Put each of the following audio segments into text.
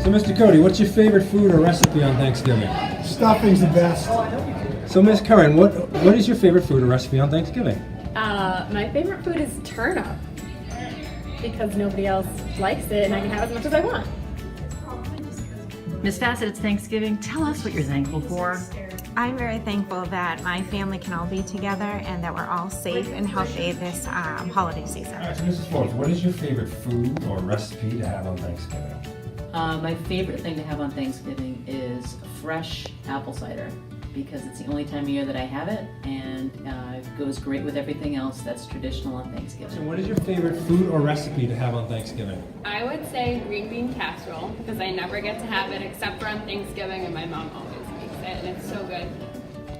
So, Mr. Cody, what's your favorite food or recipe on Thanksgiving? Stuffing's the best. So, Ms. Curran, what is your favorite food or recipe on Thanksgiving? My favorite food is turnip because nobody else likes it and I can have as much as I want. Miss Fassett, it's Thanksgiving. Tell us what you're thankful for. I'm very thankful that my family can all be together and that we're all safe and healthy this holiday season. All right, so Mrs. Forbes, what is your favorite food or recipe to have on Thanksgiving? My favorite thing to have on Thanksgiving is fresh apple cider because it's the only time of year that I have it and it goes great with everything else that's traditional on So Thanksgiving. what is your favorite food or recipe to have on Thanksgiving? I would say green bean casserole because I never get to have it except for on Thanksgiving and my mom always makes it and it's so good.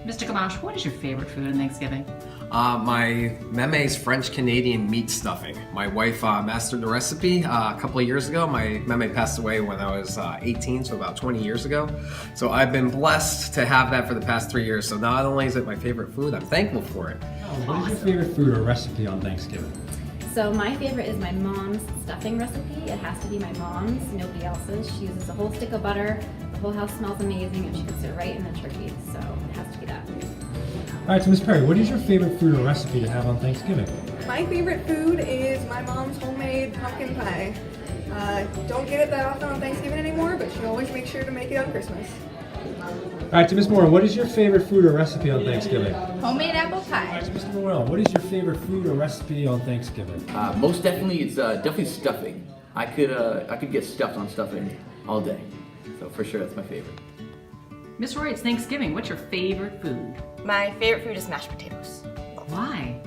Mr. Gamache, what is your favorite food on Thanksgiving? My Meme's French-Canadian meat stuffing. My wife mastered the recipe a couple of years ago. My Meme passed away when I was 18, so about 20 years ago. So I've been blessed to have that for the past 3 years. So not only is it my favorite food, I'm thankful for it. What is your favorite food or recipe on Thanksgiving? So my favorite is my mom's stuffing recipe. It has to be my mom's, nobody else's. She uses a whole stick of butter. The whole house smells amazing and she puts it right in the turkey. So it has to be that. All right, so Ms. Perry, what is your favorite food or recipe to have on Thanksgiving? My favorite food is my mom's homemade pumpkin pie. Don't get it that often on Thanksgiving anymore, but she always makes sure to make it on Christmas. All right, so Ms. Moore, what is your favorite food or recipe on Thanksgiving? Homemade apple All pie. right, so Mr. Morell, what is your favorite food or recipe on Thanksgiving? Most definitely, it's definitely stuffing. I could get stuffed on stuffing all day. So for sure, that's my favorite. Miss Roy, it's Thanksgiving. What's your favorite food? My favorite food is mashed potatoes. Why?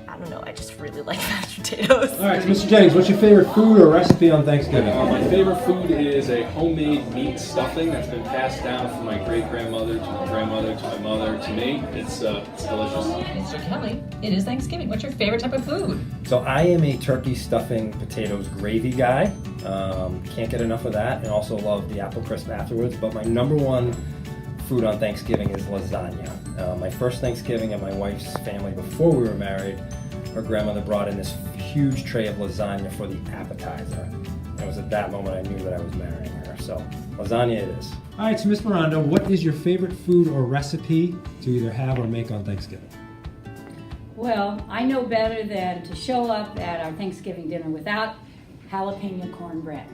I don't know, I just really like mashed potatoes. All right, so Mr. Jennings, what's your favorite food or recipe on Thanksgiving? My favorite food is a homemade meat stuffing that's been passed down from my great-grandmother to my grandmother to my mother to me. It's delicious. Mr. Kelly, it is Thanksgiving. What's your favorite type of food? So I am a turkey stuffing potatoes gravy guy. Can't get enough of that, and also love the apple crisp afterwards. But my number one food on Thanksgiving is lasagna. My first Thanksgiving at my wife's family before we were married, her grandmother brought in this huge tray of lasagna for the appetizer. And it was at that moment I knew that I was marrying her. So lasagna it is. All right, so Ms. Miranda, what is your favorite food or recipe to either have or make on Thanksgiving? Well, I know better than to show up at our Thanksgiving dinner without jalapeno cornbread.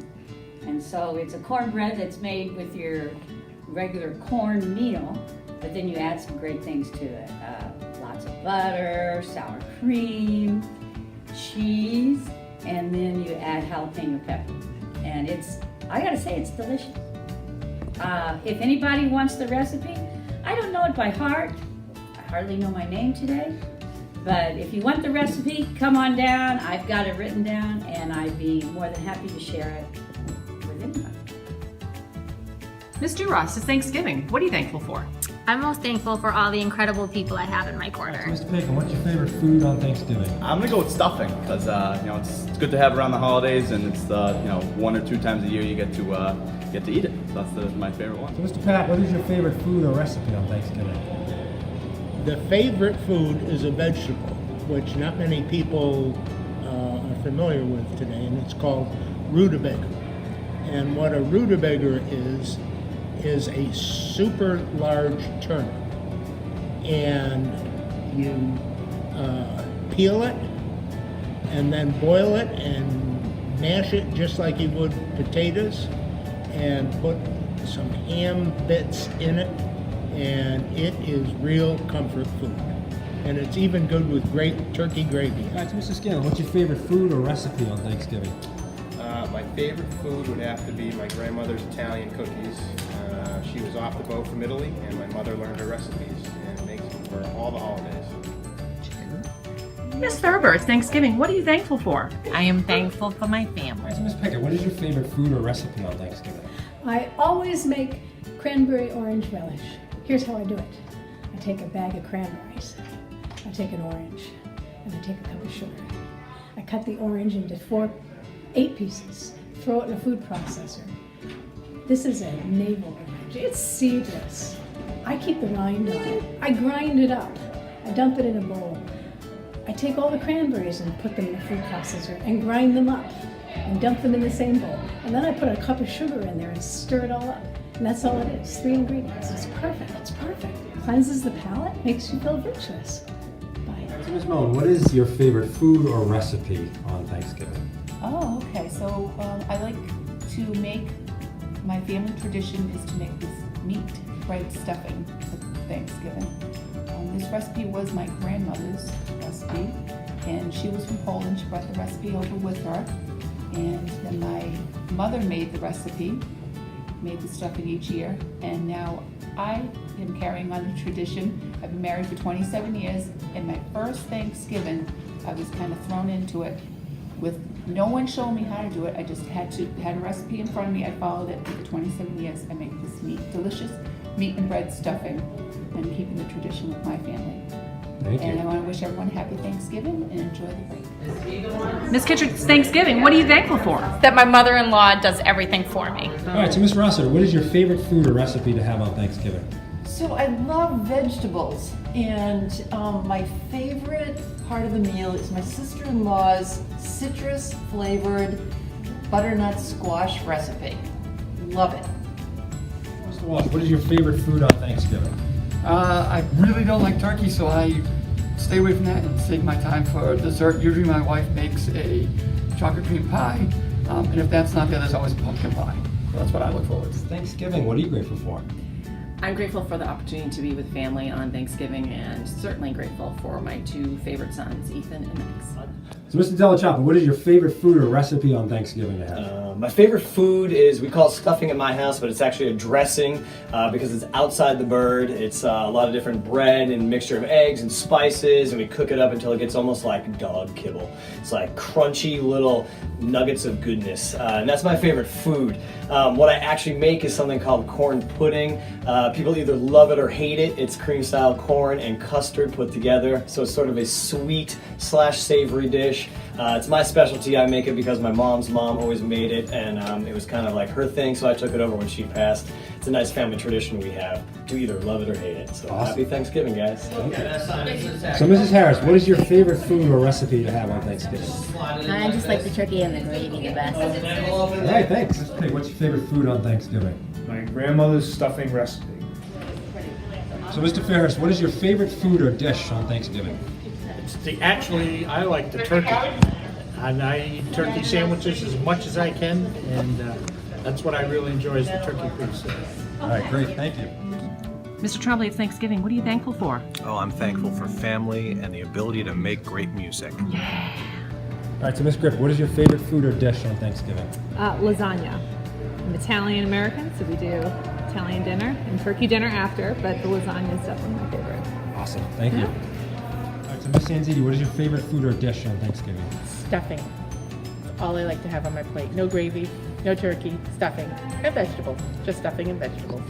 And so it's a cornbread that's made with your regular corn meal, but then you add some great things to it. Lots of butter, sour cream, cheese, and then you add jalapeno pepper. And I gotta say, it's delicious. If anybody wants the recipe, I don't know it by heart. I hardly know my name today. But if you want the recipe, come on down. I've got it written down, and I'd be more than happy to share it with anyone. Miss Duras, it's Thanksgiving. What are you thankful for? I'm most thankful for all the incredible people I have in my corner. So Mr. Bacon, what's your favorite food on Thanksgiving? I'm gonna go with stuffing because it's good to have around the holidays, and it's 1 or 2 times a year you get to eat it. So that's my favorite one. So Mr. Pat, what is your favorite food or recipe on Thanksgiving? The favorite food is a vegetable, which not many people are familiar with today, and it's called rutabaga. And what a rutabaga is a super large turnip. And you peel it and then boil it and mash it just like you would potatoes and put some ham bits in it, and it is real comfort food. And it's even good with great turkey gravy. All right, so Mr. Scanlon, what's your favorite food or recipe on Thanksgiving? My favorite food would have to be my grandmother's Italian cookies. She was off the boat from Italy, and my mother learned her recipes and makes them for all the holidays. Miss Thurber, it's Thanksgiving. What are you thankful for? I am thankful for my All family. right, so Ms. Pickett, what is your favorite food or recipe on Thanksgiving? I always make cranberry orange relish. Here's how I do it. I take a bag of cranberries, I take an orange, and I take a cup of sugar. I cut the orange into 8 pieces, throw it in a food processor. This is a navel orange. It's seedless. I keep the rind on it. I grind it up. I dump it in a bowl. I take all the cranberries and put them in a food processor and grind them up. and dunk them in the same bowl. And then I put a cup of sugar in there and stir it all up. And that's all it is, 3 ingredients. It's perfect, it's perfect. Cleanses the palate, makes you feel virtuous. So Ms. Moen, what is your favorite food or recipe on Thanksgiving? Oh, okay. So I like to make, my family tradition is to make this meat bread stuffing for Thanksgiving. This recipe was my grandmother's recipe, and she was from Poland. She brought the recipe over with her, and then my mother made the recipe, made the stuffing each year, and now I am carrying on the tradition. I've been married for 27 years, and my first Thanksgiving, I was kind of thrown into it with no one showing me how to do it. I just had a recipe in front of me. I followed it for 27 years. I make this delicious meat and bread stuffing, and keeping the tradition with my family. Thank you. And I want to wish everyone happy Thanksgiving and enjoy the break. Miss Kitcher, it's Thanksgiving. What are you thankful for? That my mother-in-law does everything for me. All right, so Ms. Rossiter, what is your favorite food or recipe to have on Thanksgiving? So I love vegetables, and my favorite part of the meal is my sister-in-law's citrus-flavored butternut squash recipe. Love it. Mr. Walsh, what is your favorite food on Thanksgiving? I really don't like turkey, so I stay away from that and save my time for dessert. Usually my wife makes a chocolate cream pie, and if that's not there, there's always pumpkin pie. So that's what I look forward to. Thanksgiving, what are you grateful for? I'm grateful for the opportunity to be with family on Thanksgiving, and certainly grateful for my 2 favorite sons, Ethan and Max. So Mr. Della Chapa, what is your favorite food or recipe on Thanksgiving to have? My favorite food is, we call it stuffing in my house, but it's actually a dressing because it's outside the bird. It's a lot of different bread and mixture of eggs and spices, and we cook it up until it gets almost like dog kibble. It's like crunchy little nuggets of goodness, and that's my favorite food. What I actually make is something called corn pudding. People either love it or hate it. It's cream-style corn and custard put together, so it's sort of a sweet/savory dish. It's my specialty. I make it because my mom's mom always made it, and it was kind of like her thing, so I took it over when she passed. It's a nice family tradition we have to either love it or hate it. So Awesome. Happy Thanksgiving, guys. So Mrs. Harris, what is your favorite food or recipe to have on Thanksgiving? I just like the turkey and the gravy the best. All right, thanks. Hey, what's your favorite food on Thanksgiving? My grandmother's stuffing recipe. So Mr. Ferris, what is your favorite food or dish on Thanksgiving? Actually, I like the turkey. And I eat turkey sandwiches as much as I can, and that's what I really enjoy is the turkey piece. All right, great, thank you. Mr. Trombley, it's Thanksgiving. What are you thankful for? Oh, I'm thankful for family and the ability to make great music. All right, so Ms. Griff, what is your favorite food or dish on Thanksgiving? Lasagna. I'm Italian American, so we do Italian dinner and turkey dinner after, but the lasagna is definitely my favorite. Awesome, thank you. All right, so Ms. Sanzidi, what is your favorite food or dish on Thanksgiving? Stuffing. That's all I like to have on my plate. No gravy, no turkey, stuffing, and vegetables. Just stuffing and vegetables.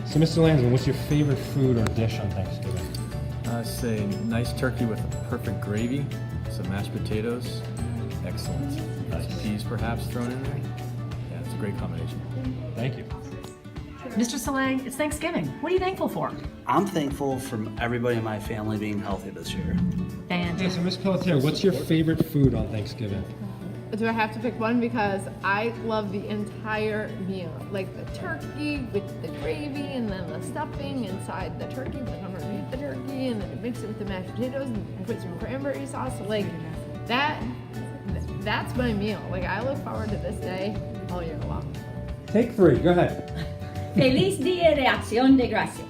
So Mr. Lansman, what's your favorite food or dish on Thanksgiving? I say nice turkey with perfect gravy, some mashed potatoes, excellent. Some peas perhaps thrown in there. Yeah, it's a great combination. Thank you. Mr. Salang, it's Thanksgiving. What are you thankful for? I'm thankful for everybody in my family being healthy this year. Okay, so Ms. Pelletier, what's your favorite food on Thanksgiving? Do I have to pick one? Because I love the entire meal. Like the turkey with the gravy and then the stuffing inside the turkey. Like I'm gonna eat the turkey and then mix it with the mashed potatoes and put some cranberry sauce. Like that's my meal. Like I look forward to this day all year long. Take 3, go ahead. Feliz Día de Acción de Gracias.